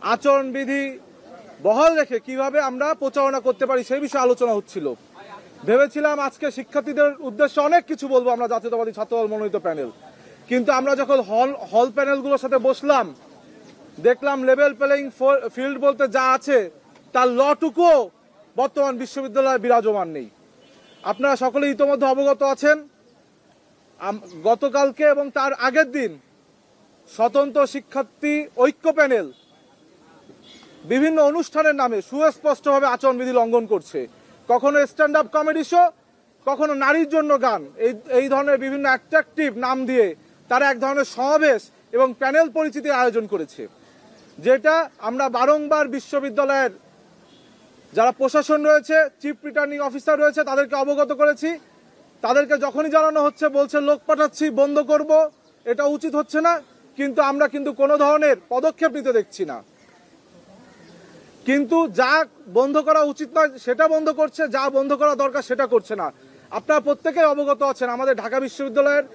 আচরণবিধি বহাল রেখে কিভাবে আমরা প্রচারণা করতে পারি সেই বিষয়ে আলোচনা হচ্ছিল। ভেবেছিলাম আজকে শিক্ষার্থীদের উদ্দেশ্যে অনেক কিছু বলবো আমরা জাতীয়তাবাদী ছাত্রদল মনোনীত প্যানেল, কিন্তু আমরা যখন হল প্যানেলগুলোর সাথে বসলাম দেখলাম লেভেল প্লেইং ফিল্ড বলতে যা আছে তার লটুকুও বর্তমান বিশ্ববিদ্যালয়ে বিরাজমান নেই। আপনারা সকলে ইতোমধ্যে অবগত আছেন, গতকালকে এবং তার আগের দিন স্বতন্ত্র শিক্ষার্থী ঐক্য প্যানেল বিভিন্ন অনুষ্ঠানের নামে সুস্পষ্টভাবে আচরণবিধি লঙ্ঘন করছে। কখনো স্ট্যান্ড আপ কমেডি শো, কখনো নারীর জন্য গান, এই ধরনের বিভিন্ন অ্যাট্রাকটিভ নাম দিয়ে তারা এক ধরনের সমাবেশ এবং প্যানেল পরিচিতির আয়োজন করেছে, যেটা আমরা বারংবার বিশ্ববিদ্যালয়ের যারা প্রশাসন রয়েছে, চিফ রিটার্নিং অফিসার রয়েছে তাদেরকে অবগত করেছি। তাদেরকে যখনই জানানো হচ্ছে বলছে লোক পাঠাচ্ছি, বন্ধ করব, এটা উচিত হচ্ছে না, কিন্তু আমরা কোনো ধরনের পদক্ষেপ নিতে দেখছি না। কিন্তু যা বন্ধ করা উচিত নয় সেটা বন্ধ করছে, যা বন্ধ করা দরকার সেটা করছে না। আপনারা প্রত্যেকেই অবগত আছেন আমাদের ঢাকা বিশ্ববিদ্যালয়ের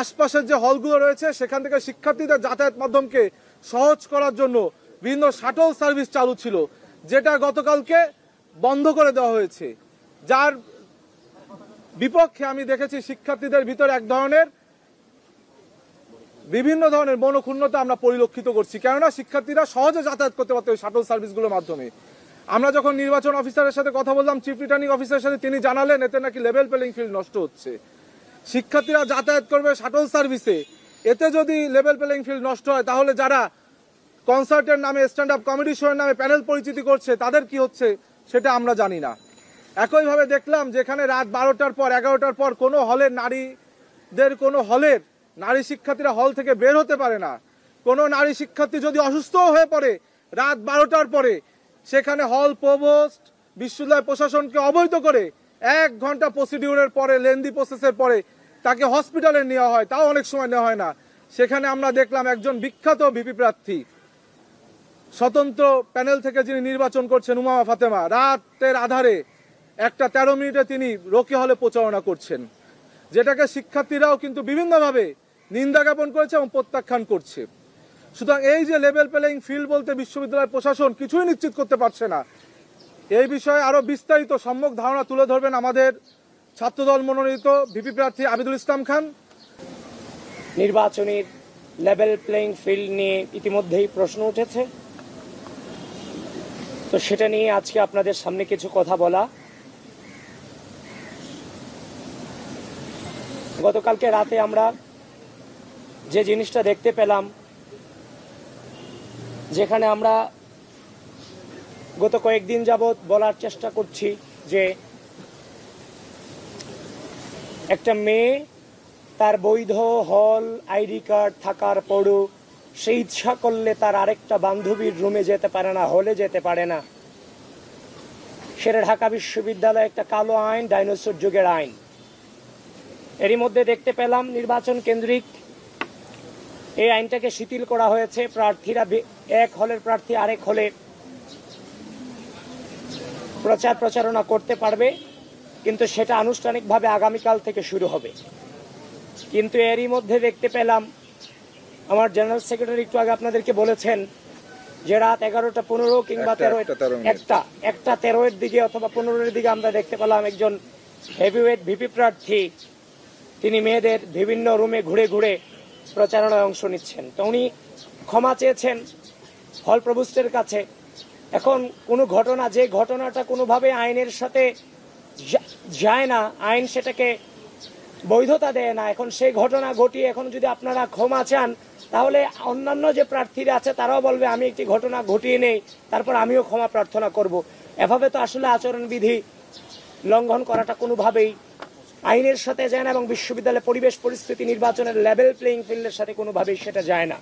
আশপাশের যে হলগুলো রয়েছে সেখান থেকে শিক্ষার্থীদের যাতায়াত মাধ্যমকে সহজ করার জন্য বিভিন্ন শাটল সার্ভিস চালু ছিল, যেটা গতকালকে বন্ধ করে দেওয়া হয়েছে, যার বিপক্ষে আমি দেখেছি শিক্ষার্থীদের ভিতরে এক ধরনের বিভিন্ন ধরনের মনোক্ষুণ্ণতা আমরা পরিলক্ষিত করছি। কেননা শিক্ষার্থীরা সহজে যাতায়াত করতে পারত ওই শাটল সার্ভিসগুলোর মাধ্যমে। আমরা যখন নির্বাচন অফিসারের সাথে কথা বললাম, চিফ রিটার্নিং অফিসারের সাথে, তিনি জানালেন এতে নাকি লেভেল প্লেইং ফিল্ড নষ্ট হচ্ছে। শিক্ষার্থীরা যাতায়াত করবে শাটল সার্ভিসে, এতে যদি লেভেল প্লেইং ফিল্ড নষ্ট হয় তাহলে যারা কনসার্টের নামে, স্ট্যান্ড আপ কমেডি শোয়ের নামে প্যানেল পরিচিতি করছে তাদের কি হচ্ছে সেটা আমরা জানি না। একইভাবে দেখলাম যেখানে রাত 12টার পর 11টার পর কোনো হলের নারী শিক্ষার্থীরা হল থেকে বের হতে পারে না। কোনো নারী শিক্ষার্থী যদি অসুস্থ হয়ে পড়ে রাত 12টার পরে, সেখানে হল প্রভোস্ট বিশ্ববিদ্যালয় প্রশাসনকে অবহিত করে 1 ঘন্টা প্রসিডিউরের পরে, লেন্দি প্রসেসের পরে তাকে হসপিটালে নেওয়া হয়, তাও অনেক সময় নেওয়া হয় না। সেখানে আমরা দেখলাম একজন বিখ্যাত ভিপি প্রার্থী স্বতন্ত্র প্যানেল থেকে যিনি নির্বাচন করছেন, উমামা ফাতেমা, রাতের আধারে 1:13 মিনিটে তিনি রোকে হলে প্রচারণা করছেন, যেটাকে শিক্ষার্থীরাও কিন্তু বিভিন্নভাবে নিন্দা জ্ঞাপন করেছে এবং প্রত্যাখ্যান করছে। সুতরাং এই যে লেভেল প্লেইং ফিল্ড বলতে বিশ্ববিদ্যালয় প্রশাসন কিছুই নিশ্চিত করতে পারছে না, এই বিষয়ে আরো বিস্তারিত সম্যক ধারণা তুলে ধরবেন আমাদের ছাত্রদল মনোনীত ভিপি প্রার্থী আবিদুল ইসলাম খান। নির্বাচনের লেভেল প্লেইং ফিল্ড নিয়ে ইতিমধ্যেই প্রশ্ন উঠেছে, তো সেটা নিয়ে আজকে আপনাদের সামনে কিছু কথা বলা। গতকালকে রাতে আমরা যে জিনিসটা দেখতে পেলাম, যেখানে আমরা গত কয়েকদিন যাবৎ বলার চেষ্টা করছি যে একটা মেয়ে তার বৈধ হল আইডি কার্ড থাকার পরও সে ইচ্ছা করলে তার আরেকটা বান্ধবীর রুমে যেতে পারে না, হলে যেতে পারে না। সেটা ঢাকা বিশ্ববিদ্যালয়ে একটা কালো আইন, ডাইনোসর যুগের আইন। এরই মধ্যে দেখতে পেলাম নির্বাচন কেন্দ্রিক এই আইনটাকে শিথিল করা হয়েছে। প্রার্থীরা এক হলের প্রার্থী আরেক হলে প্রচারণা করতে পারবে, কিন্তু সেটা আনুষ্ঠানিকভাবে আগামীকাল থেকে শুরু হবে। কিন্তু এরই মধ্যে দেখতে পেলাম আমার জেনারেল সেক্রেটারি একটু আগে আপনাদেরকে বলেছেন যে রাত 11:15 কিংবা 1:13 দিকে অথবা 15-এর দিকে আমরা দেখতে পেলাম একজন হেভিওয়েট ভিপি প্রার্থী তিনি মেয়েদের বিভিন্ন রুমে ঘুরে ঘুরে প্রচারণায় অংশ নিচ্ছেন। তো উনি ক্ষমা চেয়েছেন হল প্রভোস্টের কাছে। এখন কোনো ঘটনা, যে ঘটনাটা কোনোভাবে আইনের সাথে যায় না, আইন সেটাকে বৈধতা দেয় না, এখন সেই ঘটনা ঘটিয়ে এখন যদি আপনারা ক্ষমা চান তাহলে অন্যান্য যে প্রার্থীরা আছে তারাও বলবে আমি একটি ঘটনা ঘটিয়ে নেই, তারপর আমিও ক্ষমা প্রার্থনা করব। এভাবে তো আসলে আচরণবিধি লঙ্ঘন করাটা কোনোভাবেই আইনের সাথে যায় না এবং বিশ্ববিদ্যালয়ের পরিবেশ পরিস্থিতি, নির্বাচনের লেভেল প্লেইং ফিল্ডের সাথে কোনোভাবেই সেটা যায় না।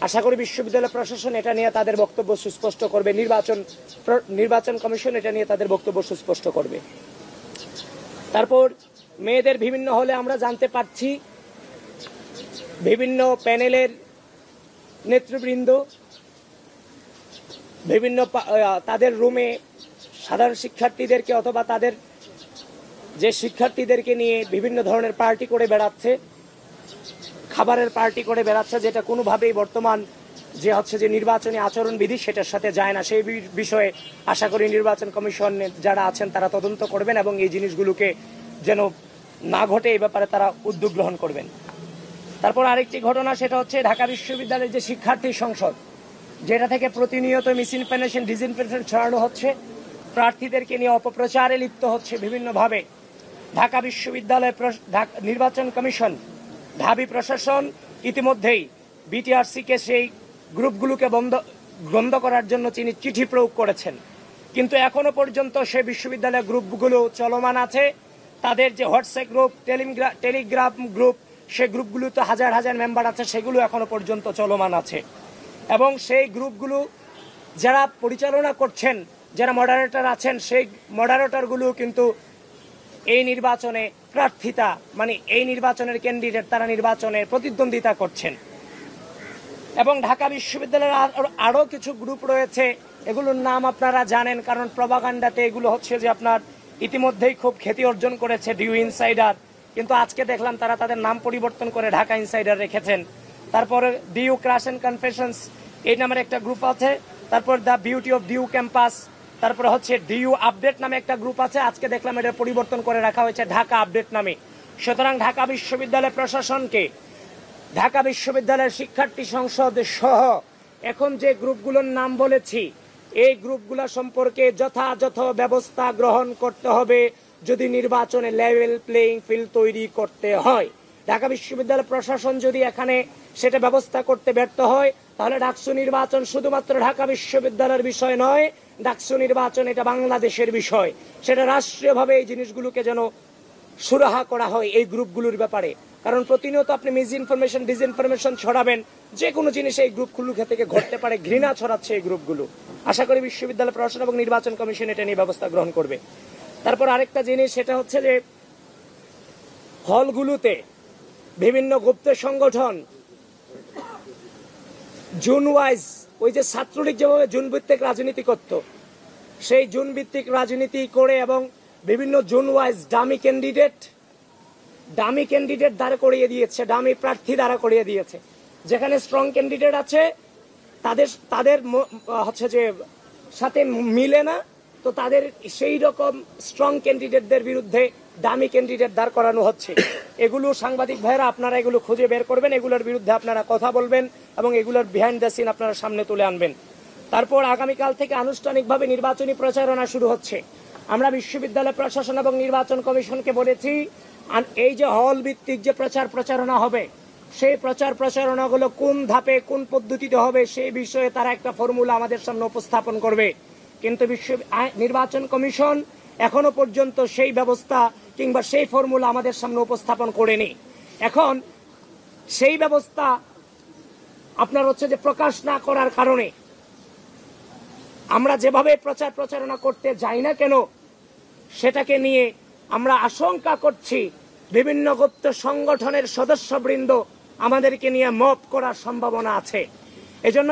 আশা করি বিশ্ববিদ্যালয় প্রশাসন এটা নিয়ে তাদের বক্তব্য সুস্পষ্ট করবে, নির্বাচন কমিশন এটা নিয়ে তাদের বক্তব্য সুস্পষ্ট করবে। তারপর মেয়েদের বিভিন্ন হলে আমরা জানতে পারছি বিভিন্ন প্যানেলের নেতৃবৃন্দ বিভিন্ন তাদের রুমে সাধারণ শিক্ষার্থীদেরকে অথবা তাদের যে শিক্ষার্থীদেরকে নিয়ে বিভিন্ন ধরনের পার্টি করে বেড়াচ্ছে, খাবারের পার্টি করে বেড়াচ্ছে, যেটা কোনোভাবেই বর্তমান যে হচ্ছে যে নির্বাচনী আচরণবিধি সেটার সাথে যায় না। সেই বিষয়ে আশা করি নির্বাচন কমিশন যারা আছেন তারা তদন্ত করবেন এবং এই জিনিসগুলোকে যেন না ঘটে এই ব্যাপারে তারা উদ্যোগ গ্রহণ করবেন। তারপর আরেকটি ঘটনা, সেটা হচ্ছে ঢাকা বিশ্ববিদ্যালয়ের যে শিক্ষার্থী সংসদ, যেটা থেকে প্রতিনিয়ত মিসইনফরমেশন ডিসইনফরমেশন ছড়ানো হচ্ছে, প্রার্থীদেরকে নিয়ে অপপ্রচারে লিপ্ত হচ্ছে বিভিন্নভাবে। ঢাকা বিশ্ববিদ্যালয় নির্বাচন কমিশন, ঢাবি প্রশাসন ইতিমধ্যেই বিটিআরসিকে সেই গ্রুপগুলোকে বন্ধ করার জন্য তিনি চিঠি প্রয়োগ করেছেন, কিন্তু এখনো পর্যন্ত সেই বিশ্ববিদ্যালয়ের গ্রুপগুলো চলমান আছে। তাদের যে হোয়াটসঅ্যাপ গ্রুপ, টেলিগ্রাম গ্রুপ, সেই গ্রুপগুলোতে হাজার হাজার মেম্বার আছে, সেগুলো এখনো পর্যন্ত চলমান আছে। এবং সেই গ্রুপগুলো যারা পরিচালনা করছেন, যারা মডারেটর আছেন, সেই মডারেটরগুলো কিন্তু এই নির্বাচনে প্রার্থিতা মানে এই নির্বাচনের ক্যান্ডিডেট, তারা নির্বাচনে প্রতিদ্বন্দ্বিতা করছেন। এবং ঢাকা বিশ্ববিদ্যালয়ের আরও কিছু গ্রুপ রয়েছে, এগুলোর নাম আপনারা জানেন, কারণ প্রপাগান্ডাতে এগুলো হচ্ছে যে আপনার ইতিমধ্যেই খুব খ্যাতি অর্জন করেছে, ডিউ ইনসাইডার, কিন্তু আজকে দেখলাম তারা তাদের নাম পরিবর্তন করে ঢাকা ইনসাইডার রেখেছেন। তারপরে ডিউ ক্রাশ অ্যান্ড কনফেশনস এই নামের একটা গ্রুপ আছে, তারপর the beauty of DU campus, তারপরে হচ্ছে ডিউ আপডেট নামে একটা গ্রুপ আছে, আজকে দেখলাম এটা পরিবর্তন করে রাখা হয়েছে ঢাকা আপডেট নামে। সুতরাং ঢাকা বিশ্ববিদ্যালয় প্রশাসনকে, ঢাকা বিশ্ববিদ্যালয়ের শিক্ষার্থী সংসদ সহ এখন যে গ্রুপগুলোর নাম বলেছি, এই গ্রুপগুলো সম্পর্কে যথাযথ ব্যবস্থা গ্রহণ করতে হবে যদি নির্বাচনে লেভেল প্লেইং ফিল্ড তৈরি করতে হয়। ঢাকা বিশ্ববিদ্যালয় প্রশাসন যদি এখানে সেটা ব্যবস্থা করতে ব্যর্থ হয়, তাহলে ডাকসু নির্বাচন শুধুমাত্র ঢাকা বিশ্ববিদ্যালয়ের বিষয় নয়, ডাকসু নির্বাচন এটা বাংলাদেশের বিষয়। সেটা রাষ্ট্রীয়ভাবে এই জিনিসগুলোকে যেন সুরাহা করা হয় এই গ্রুপগুলোর ব্যাপারে, কারণ প্রতিনিয়ত আপনি মিস ইনফরমেশন ডিসইনফরমেশন ছড়াবেন, যে কোনো জিনিস এই গ্রুপগুলো থেকে ঘটতে পারে, ঘৃণা ছড়াচ্ছে এই গ্রুপগুলো। আশা করি বিশ্ববিদ্যালয় প্রশাসন এবং নির্বাচন কমিশন এটা নিয়ে ব্যবস্থা গ্রহণ করবে। তারপর আরেকটা জিনিস, সেটা হচ্ছে যে হলগুলোতে বিভিন্ন গুপ্ত সংগঠন জুন ওয়াইজ, ওই যে ছাত্রলীগ যেভাবে জুন ভিত্তিক রাজনীতি করত, সেই জুন ভিত্তিক রাজনীতি করে এবং বিভিন্ন জুন ওয়াইজ ডামি ক্যান্ডিডেট দাঁড়া করিয়ে দিয়েছে, ডামি প্রার্থী দাঁড়া করিয়ে দিয়েছে। যেখানে স্ট্রং ক্যান্ডিডেট আছে তাদের হচ্ছে যে সাথে মিলে না, তো তাদের সেই রকম স্ট্রং ক্যান্ডিডেটদের বিরুদ্ধে ডামি ক্যান্ডিডেট দাঁড় করানো হচ্ছে। এগুলো সাংবাদিক ভাইরা আপনারা এগুলো খুঁজে বের করবেন, এগুলোর বিরুদ্ধে আপনারা কথা বলবেন এবং এগুলোর বিহাইন্ড দ্য সিন আপনারা সামনে তুলে আনবেন। তারপর আগামীকাল থেকে আনুষ্ঠানিকভাবে নির্বাচনী প্রচারণা শুরু হচ্ছে। আমরা বিশ্ববিদ্যালয় প্রশাসন এবং নির্বাচন কমিশনকে বলেছি, এই যে হল ভিত্তিক যে প্রচারণা হবে, সেই প্রচারণাগুলো কোন ধাপে কোন পদ্ধতিতে হবে সেই বিষয়ে তারা একটা ফর্মুলা আমাদের সামনে উপস্থাপন করবে। কিন্তু নির্বাচন কমিশন এখনো পর্যন্ত সেই ব্যবস্থা কিংবা সেই ফর্মুলা আমাদের সামনে উপস্থাপন করেনি। এখন সেই ব্যবস্থা আপনার হচ্ছে যে প্রকাশ না করার কারণে আমরা যেভাবে প্রচারণা করতে যাই না কেন, সেটাকে নিয়ে আমরা আশঙ্কা করছি বিভিন্ন গুপ্ত সংগঠনের সদস্যবৃন্দ আমাদেরকে নিয়ে মব করার সম্ভাবনা আছে। এজন্য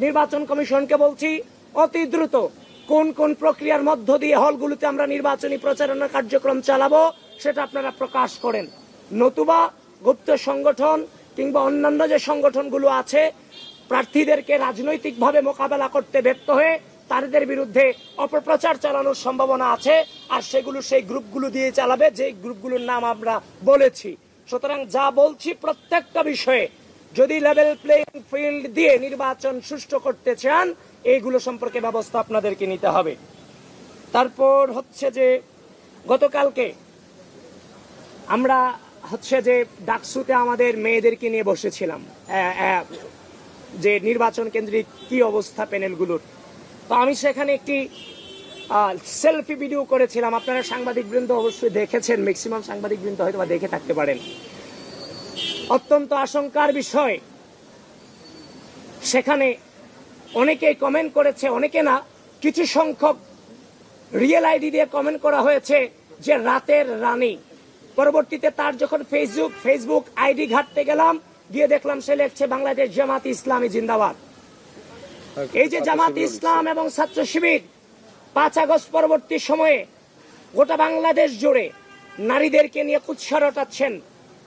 নির্বাচন কমিশনকে বলছি, অতি দ্রুত কোন কোন প্রক্রিয়ার মধ্য দিয়ে হলগুলোতে আমরা নির্বাচনী প্রচারণা কার্যক্রম চালাবো সেটা আপনারা প্রকাশ করেন, নতুবা গুপ্ত সংগঠন কিংবা অন্যান্য যে সংগঠনগুলো আছে প্রার্থীদেরকে রাজনৈতিকভাবে মোকাবেলা করতে ব্যর্থ হয়ে তাদের বিরুদ্ধে অপপ্রচার চালানোর সম্ভাবনা আছে, আর সেগুলো সেই গ্রুপগুলো দিয়ে চালাবে যে গ্রুপগুলোর নাম আমরা বলেছি। সুতরাং যা বলছি প্রত্যেকটা বিষয়ে যদি লেভেল প্লেইং ফিল্ড দিয়ে নির্বাচন সুষ্ঠু করতে চান, এইগুলো সম্পর্কে ব্যবস্থা আপনাদেরকে নিতে হবে। তারপর হচ্ছে যে গতকালকে আমরা হচ্ছে যে ডাকসুতে আমাদের মেয়েদেরকে নিয়ে বসেছিলাম, যে নির্বাচন কেন্দ্রিক কি অবস্থা প্যানেলগুলোর। তো আমি সেখানে একটি সেলফি ভিডিও করেছিলাম, আপনারা সাংবাদিকবৃন্দ অবশ্যই দেখেছেন, ম্যাক্সিমাম সাংবাদিকবৃন্দ হয়তো বা দেখে থাকতে পারেন। অত্যন্ত আশঙ্কার বিষয়, সেখানে অনেকে কমেন্ট করেছে, অনেকে না, কিছু সংখ্যক রিয়েল আইডি দিয়ে কমেন্ট করা হয়েছে যে রাতের রানী। পরবর্তীতে তার যখন ফেসবুক আইডি ঘাটতে গেলাম, গিয়ে দেখলাম সে লিখছে বাংলাদেশ জামাত ইসলামী জিন্দাবাদ। এই যে জামাত ইসলাম এবং ছাত্র শিবির 5 আগস্ট পরবর্তী সময়ে গোটা বাংলাদেশ জুড়ে নারীদেরকে নিয়ে কুৎসা রটাচ্ছেন,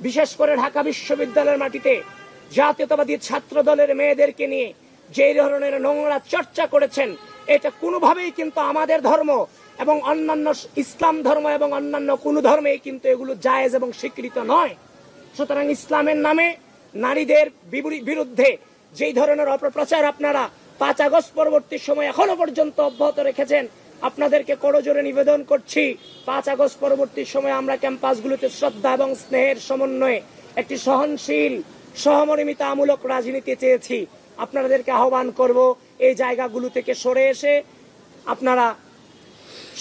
বিশেষ করে ঢাকা বিশ্ববিদ্যালয়ের মাটিতে জাতীয়তাবাদী ছাত্র দলের মেয়েদেরকে নিয়ে যে ধরনের নোংরা চর্চা করেছেন, এটা কোনোভাবেই কিন্তু আমাদের ধর্ম এবং অন্যান্য ইসলাম ধর্ম এবং অন্যান্য কোন ধর্মেই কিন্তু এগুলো জায়েজ এবং স্বীকৃত নয়। সুতরাং ইসলামের নামে নারীদের বিরুদ্ধে যেই ধরনের অপপ্রচার আপনারা 5 আগস্ট পরবর্তী সময় এখনো পর্যন্ত অব্যাহত রেখেছেন, আপনাদেরকে করজোরে নিবেদন করছি 5 আগস্ট পরবর্তী সময় আমরা ক্যাম্পাসগুলোতে শ্রদ্ধা এবং স্নেহের সমন্বয়ে একটি সহনশীল সহমর্মিতামূলক রাজনীতি চেয়েছি। আপনাদেরকে আহ্বান করব এই জায়গাগুলো থেকে সরে এসে আপনারা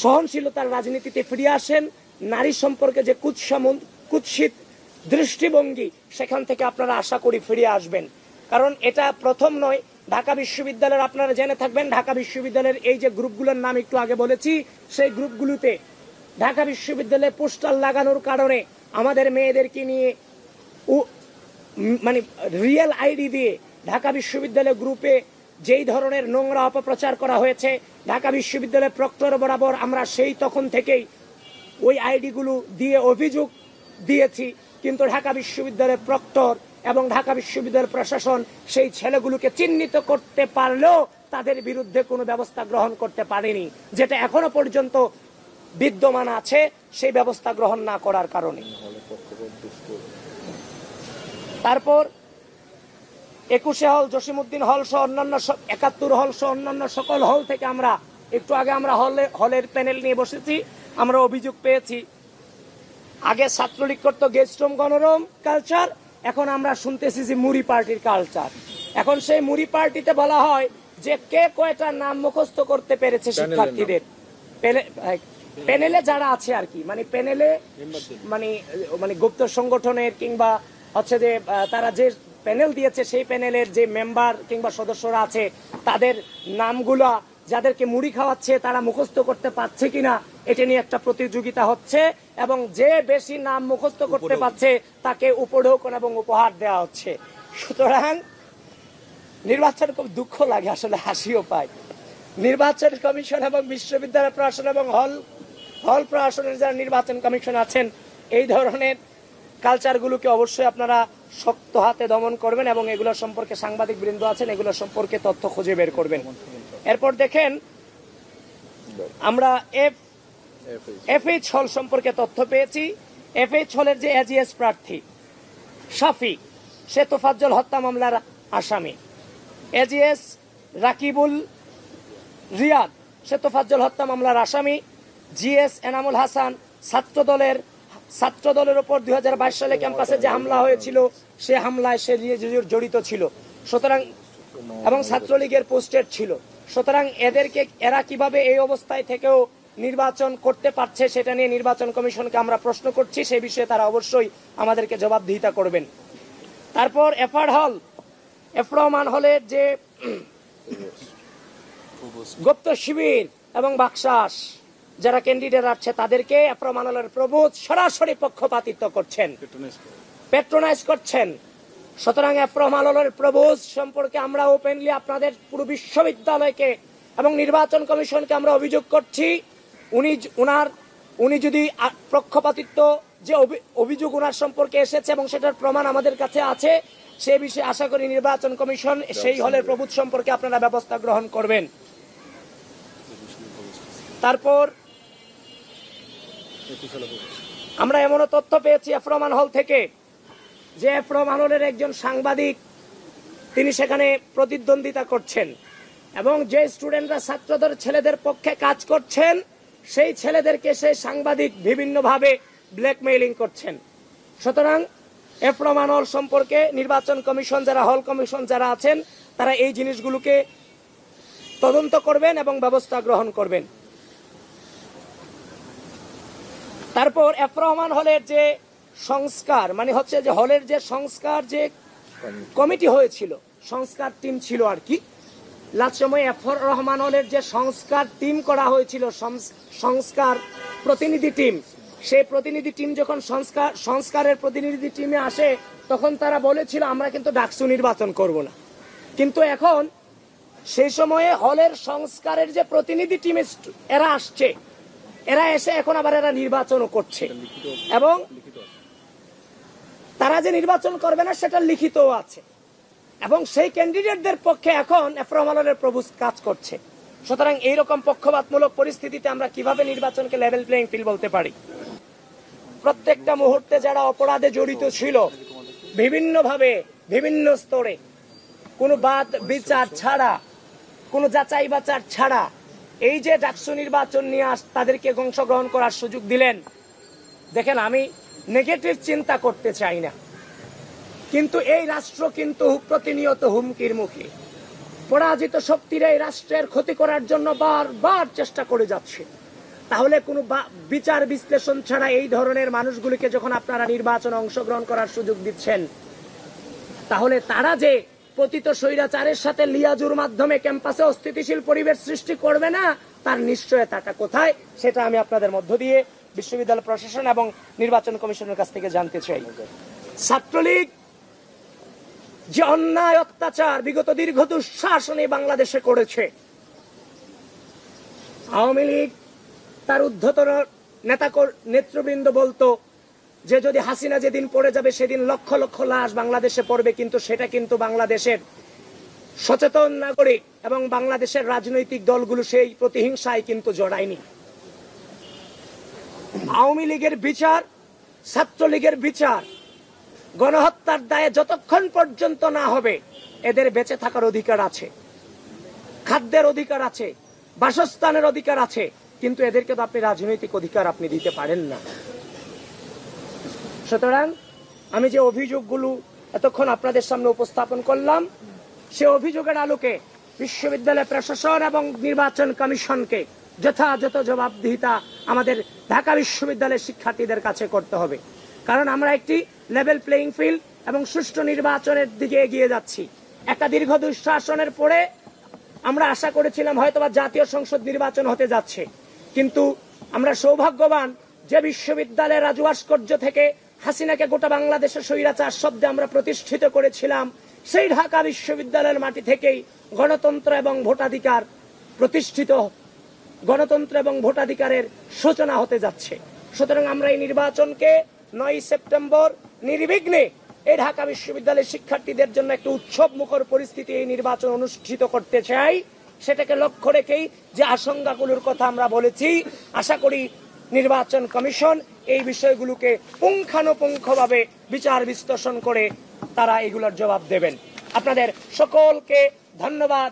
সহনশীলতার রাজনীতিতে ফিরে আসেন। নারী সম্পর্কে যে কুৎসিত দৃষ্টিভঙ্গি, সেখান থেকে আপনারা আশা করি ফিরে আসবেন। কারণ এটা প্রথম নয়, ঢাকা বিশ্ববিদ্যালয়ের আপনারা জেনে থাকবেন, ঢাকা বিশ্ববিদ্যালয়ের এই যে গ্রুপগুলোর নাম একটু আগে বলেছি, সেই গ্রুপগুলোতে ঢাকা বিশ্ববিদ্যালয়ে পোস্টার লাগানোর কারণে আমাদের মেয়েদেরকে নিয়ে মানে রিয়েল আইডি দিয়ে ঢাকা বিশ্ববিদ্যালয় গ্রুপে যেই ধরনের নোংরা অপপ্রচার করা হয়েছে, ঢাকা বিশ্ববিদ্যালয়ের প্রক্টর বরাবর আমরা সেই তখন থেকেই ওই আইডিগুলো দিয়ে অভিযোগ দিয়েছি, কিন্তু ঢাকা বিশ্ববিদ্যালয়ের প্রক্টর এবং ঢাকা বিশ্ববিদ্যালয়ের প্রশাসন সেই ছেলেগুলোকে চিহ্নিত করতে পারলেও তাদের বিরুদ্ধে কোনো ব্যবস্থা গ্রহণ করতে পারেনি, যেটা এখনো পর্যন্ত বিদ্যমান আছে সেই ব্যবস্থা গ্রহণ না করার কারণে। তারপর 21 হল, জসিমউদ্দিন হল সহ অন্যান্য 71 হল সহ অন্যান্য সকল হল থেকে আমরা একটু আগে আমরা হলের প্যানেল নিয়ে বসেছি, আমরা অভিযোগ পেয়েছি আগে ছাত্রলীগ করতো গেস্ট রুম গণরুম কালচার, এখন আমরা শুনতেছি যে মুড়ি পার্টির কালচার। এখন সেই মুড়ি পার্টিতে বলা হয় যে কে কয়টা নাম মুখস্থ করতে পেরেছে শিক্ষার্থীদের প্যানেলে যারা আছে আর কি, মানে প্যানেলে মানে গুপ্ত সংগঠনের কিংবা হচ্ছে যে তারা যে প্যানেল দিয়েছে সেই প্যানেলের যে মেম্বার কিংবা সদস্যরা আছে তাদের নামগুলা যাদেরকে মুড়ি খাওয়াচ্ছে তারা মুখস্থ করতে পারছে কিনা এটা নিয়ে একটা প্রতিযোগিতা হচ্ছে, এবং যে বেশি নাম মুখস্থ করতে পারছে তাকে উপঢৌকন এবং উপহার দেওয়া হচ্ছে। সুতরাং নির্বাচন খুব দুঃখ লাগে, আসলে হাসিও পায়। নির্বাচন কমিশন এবং বিশ্ববিদ্যালয় প্রশাসন এবং হল প্রশাসনের যারা নির্বাচন কমিশন আছেন, এই ধরনের কালচারগুলোকে অবশ্যই আপনারা শক্ত হাতে দমন করবেন এবং এগুলো সম্পর্কে সাংবাদিক বৃন্দ আছেন, এগুলো সম্পর্কে তথ্য খুঁজে বের করবেন। এরপর দেখেন আমরা এফএইচ হল সম্পর্কে তথ্য পেয়েছি। এফএইচ হলের যে এজিএস প্রার্থী শাফি, সে তোফাজ্জল হত্যা মামলার আসামি। এজিএস রাকিবুল রিয়াদ, সে তোফাজ্জল হত্যা মামলার আসামি। জিএস এনামুল হাসান ছাত্র দলের উপর 2022 সালে ক্যাম্পাসে যে হামলা হয়েছিল সে হামলায় সে জড়িত ছিল, সুতরাং এবং ছাত্রলীগের পোস্টেড ছিল। সুতরাং এরা কিভাবে এই অবস্থায় থেকেও নির্বাচন করতে পারছে সেটা নিয়ে নির্বাচন কমিশনকে আমরা প্রশ্ন করছি, সেই বিষয়ে তারা অবশ্যই আমাদেরকে জবাবদিহিতা করবেন। তারপর এফ রহমান হলের যে গুপ্ত শিবির এবং বাকশাস যারা ক্যান্ডিডেট আছে তাদেরকে এফ রহমান হলের প্রবোধ সরাসরি পক্ষপাতিত্ব করছেন, পেট্রোনাইজ করছেন। সুতরাং এফ রহমান হলের প্রবোধ সম্পর্কে আমরা ওপেনলি আপনাদের পুরো বিশ্ববিদ্যালয়কে এবং নির্বাচন কমিশনকে আমরা অভিযোগ করছি, উনি যদি পক্ষপাতিত্ব যে অভিযোগ ওনার সম্পর্কে এসেছে এবং সেটার প্রমাণ আমাদের কাছে আছে, সে বিষয়ে আশা করি নির্বাচন কমিশন সেই হলের প্রভুত্ব সম্পর্কে আপনারা ব্যবস্থা গ্রহণ করবেন। তারপর আমরা এমনও তথ্য পেয়েছি এফ রহমান হল থেকে যে এফ রহমান হলের একজন সাংবাদিক তিনি সেখানে প্রতিদ্বন্দ্বিতা করছেন এবং যে স্টুডেন্টরা ছাত্রদের ছেলেদের পক্ষে কাজ করছেন সেই ছেলেদেরকে সেই সাংবাদিক বিভিন্নভাবে ব্ল্যাকমেইলিং করছেন। সুতরাং এফ রহমান হল সম্পর্কে নির্বাচন কমিশন যারা হল কমিশন যারা আছেন তারা এই জিনিসগুলোকে তদন্ত করবেন এবং ব্যবস্থা গ্রহণ করবেন। তারপর এফ রহমান হলের যে সংস্কার মানে হচ্ছে যে হলের যে সংস্কার যে কমিটি হয়েছিল, সংস্কার টিম ছিল আর কি, লাস্ট সময় এফ রহমান হলের যে সংস্কার টিম করা হয়েছিল, সংস্কার প্রতিনিধি টিম, সেই প্রতিনিধি টিম যখন সংস্কারের প্রতিনিধি টিমে আসে তখন তারা বলেছিল আমরা কিন্তু ডাকসু নির্বাচন করব না, কিন্তু এখন সেই সময়ে হলের সংস্কারের যে প্রতিনিধি টিম এরা আসছে, এরা এসে এখন আবার এরা নির্বাচনও করছে এবং তারা যে নির্বাচন করবে না সেটা লিখিতও আছে। এবং সেই ক্যান্ডিডেটদের পক্ষে এখন এফরম আলমের প্রভু কাজ করছে। সুতরাং এইরকম পক্ষপাতমূলক পরিস্থিতিতে আমরা কিভাবে নির্বাচনকে লেভেল প্লেইং ফিল্ড বলতে পারি? প্রত্যেকটা মুহূর্তে যারা অপরাধে জড়িত ছিল বিভিন্নভাবে বিভিন্ন স্তরে, কোনো বাদ বিচার ছাড়া, কোনো যাচাই বাচার ছাড়া এই যে ডাকসু নির্বাচন নিয়ে তাদেরকে অংশগ্রহণ করার সুযোগ দিলেন, দেখেন আমি নেগেটিভ চিন্তা করতে চাই না, কিন্তু এই রাষ্ট্র কিন্তু প্রতিনিয়ত হুমকির মুখে। পরাজিত শক্তিরা এই রাষ্ট্রের ক্ষতি করার জন্য বারবার চেষ্টা করে যাচ্ছে। তাহলে কোনো বিচার বিশ্লেষণ ছাড়া এই ধরনের মানুষগুলিকে যখন আপনারা নির্বাচনে অংশগ্রহণ করার সুযোগ দিচ্ছেন, তাহলে তারা যে পতিত স্বৈরাচারের সাথে লিয়াজুর মাধ্যমে ক্যাম্পাসে অস্থিতিশীল পরিবেশ সৃষ্টি করবে না, তার নিশ্চয়তাটা কোথায়, সেটা আমি আপনাদের মধ্য দিয়ে বিশ্ববিদ্যালয় প্রশাসন এবং নির্বাচন কমিশনের কাছ থেকে জানতে চাই। ছাত্রলীগ যে অন্যায় অত্যাচার বিগত দীর্ঘ দুঃশাসনে বাংলাদেশে করেছে, আওয়ামী লীগ তার ঊর্ধ্বতন নেতৃবৃন্দ বলতো যে যদি হাসিনা যেদিন পড়ে যাবে সেদিন লক্ষ লক্ষ লাশ বাংলাদেশে পড়বে, কিন্তু সেটা কিন্তু বাংলাদেশের সচেতন নাগরিক এবং বাংলাদেশের রাজনৈতিক দলগুলো সেই প্রতিহিংসায় কিন্তু জড়ায়নি। আওয়ামী লীগের বিচার, ছাত্রলীগের বিচার, গণহত্যার দায়ে যতক্ষণ পর্যন্ত না হবে এদের বেঁচে থাকার অধিকার আছে, খাদ্যের অধিকার আছে, বাসস্থানের অধিকার আছে, কিন্তু এদেরকে তো আপনি রাজনৈতিক অধিকার আপনি দিতে পারেন না। সুতরাং আমি যে অভিযোগগুলো এতক্ষণ আপনাদের সামনে উপস্থাপন করলাম, সে অভিযোগের আলোকে বিশ্ববিদ্যালয় প্রশাসন এবং নির্বাচন কমিশনকে যথাযথ জবাবদিহিতা আমাদের ঢাকা বিশ্ববিদ্যালয়ের শিক্ষার্থীদের কাছে করতে হবে। কারণ আমরা একটি লেভেল প্লেইং ফিল্ড এবং সুষ্ঠু নির্বাচনের দিকে এগিয়ে যাচ্ছি। একটা দীর্ঘ দুঃশাসনের পরে আমরা আশা করেছিলাম হয়তোবা জাতীয় সংসদ নির্বাচন হতে যাচ্ছে, কিন্তু আমরা সৌভাগ্যবান যে বিশ্ববিদ্যালয়ের রাজু ভাস্কর্য থেকে হাসিনাকে গোটা বাংলাদেশের স্বৈরাচার শব্দে আমরা প্রতিষ্ঠিত করেছিলাম, সেই ঢাকা বিশ্ববিদ্যালয়ের মাটি থেকেই গণতন্ত্র এবং ভোটাধিকার প্রতিষ্ঠিত, গণতন্ত্র এবং ভোটাধিকারের সূচনা হতে যাচ্ছে। সুতরাং আমরা এই নির্বাচনকে 9 সেপ্টেম্বর নির্বিঘ্নে এই ঢাকা বিশ্ববিদ্যালয়ের শিক্ষার্থীদের জন্য একটি উৎসব মুখর পরিস্থিতি এই নির্বাচন অনুষ্ঠিত করতে চাই। সেটাকে লক্ষ্য রেখেই যে আশঙ্কাগুলোর কথা আমরা বলেছি, আশা করি নির্বাচন কমিশন এই বিষয়গুলোকে পুঙ্খানুপুঙ্খভাবে বিচার বিশ্লেষণ করে তারা এগুলোর জবাব দেবেন। আপনাদের সকলকে ধন্যবাদ।